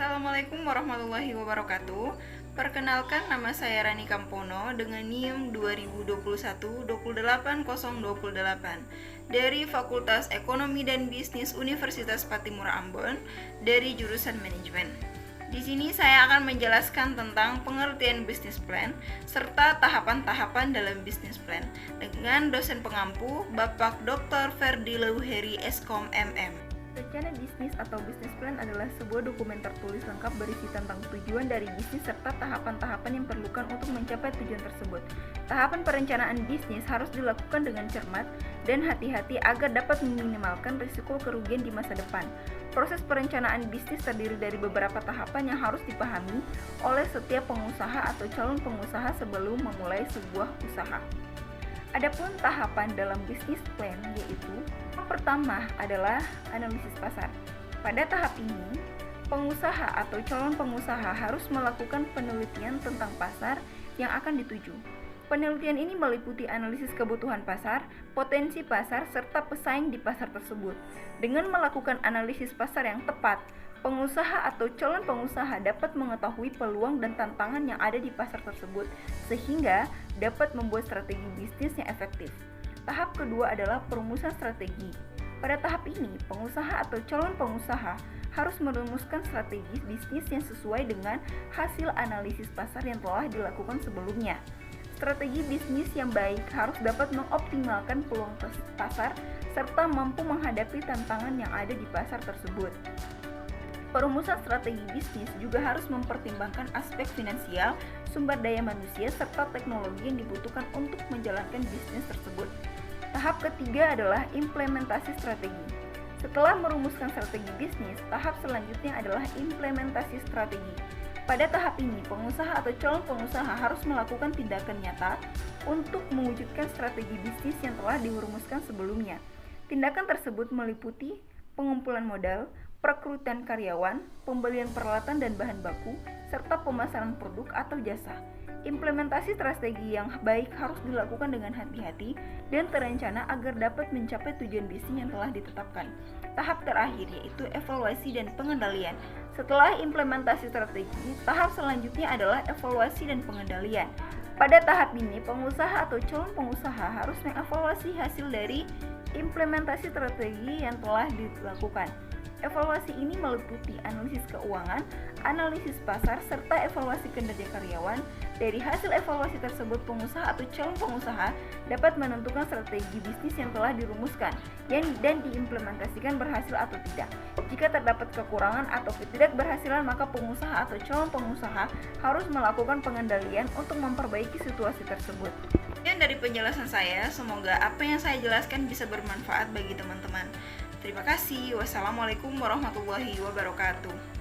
Assalamualaikum warahmatullahi wabarakatuh. Perkenalkan, nama saya Rani Kampono dengan NIM 2021-28028 dari Fakultas Ekonomi dan Bisnis Universitas Patimura Ambon dari jurusan Manajemen. Di sini saya akan menjelaskan tentang pengertian bisnis plan serta tahapan-tahapan dalam bisnis plan dengan dosen pengampu Bapak Dr. Ferdi Lauheri Eskom MM. Rencana bisnis atau business plan adalah sebuah dokumen tertulis lengkap berisi tentang tujuan dari bisnis serta tahapan-tahapan yang diperlukan untuk mencapai tujuan tersebut. Tahapan perencanaan bisnis harus dilakukan dengan cermat dan hati-hati agar dapat meminimalkan risiko kerugian di masa depan. Proses perencanaan bisnis terdiri dari beberapa tahapan yang harus dipahami oleh setiap pengusaha atau calon pengusaha sebelum memulai sebuah usaha. Adapun tahapan dalam bisnis plan yaitu yang pertama adalah analisis pasar. Pada tahap ini, pengusaha atau calon pengusaha harus melakukan penelitian tentang pasar yang akan dituju. Penelitian ini meliputi analisis kebutuhan pasar, potensi pasar, serta pesaing di pasar tersebut. Dengan melakukan analisis pasar yang tepat, pengusaha atau calon pengusaha dapat mengetahui peluang dan tantangan yang ada di pasar tersebut, sehingga dapat membuat strategi bisnis yang efektif. Tahap kedua adalah perumusan strategi. Pada tahap ini, pengusaha atau calon pengusaha harus merumuskan strategi bisnis yang sesuai dengan hasil analisis pasar yang telah dilakukan sebelumnya. Strategi bisnis yang baik harus dapat mengoptimalkan peluang pasar serta mampu menghadapi tantangan yang ada di pasar tersebut. Perumusan strategi bisnis juga harus mempertimbangkan aspek finansial, sumber daya manusia, serta teknologi yang dibutuhkan untuk menjalankan bisnis tersebut. Tahap ketiga adalah implementasi strategi. Setelah merumuskan strategi bisnis, tahap selanjutnya adalah implementasi strategi. Pada tahap ini, pengusaha atau calon pengusaha harus melakukan tindakan nyata untuk mewujudkan strategi bisnis yang telah dirumuskan sebelumnya. Tindakan tersebut meliputi pengumpulan modal, perekrutan karyawan, pembelian peralatan dan bahan baku, serta pemasaran produk atau jasa. Implementasi strategi yang baik harus dilakukan dengan hati-hati dan terencana agar dapat mencapai tujuan bisnis yang telah ditetapkan. Tahap terakhir yaitu evaluasi dan pengendalian. Setelah implementasi strategi, tahap selanjutnya adalah evaluasi dan pengendalian. Pada tahap ini, pengusaha atau calon pengusaha harus mengevaluasi hasil dari implementasi strategi yang telah dilakukan. Evaluasi ini meliputi analisis keuangan, analisis pasar, serta evaluasi kinerja karyawan. Dari hasil evaluasi tersebut, pengusaha atau calon pengusaha dapat menentukan strategi bisnis yang telah dirumuskan dan diimplementasikan berhasil atau tidak. Jika terdapat kekurangan atau ketidakberhasilan, maka pengusaha atau calon pengusaha harus melakukan pengendalian untuk memperbaiki situasi tersebut. Dan dari penjelasan saya, semoga apa yang saya jelaskan bisa bermanfaat bagi teman-teman. Terima kasih. Wassalamualaikum warahmatullahi wabarakatuh.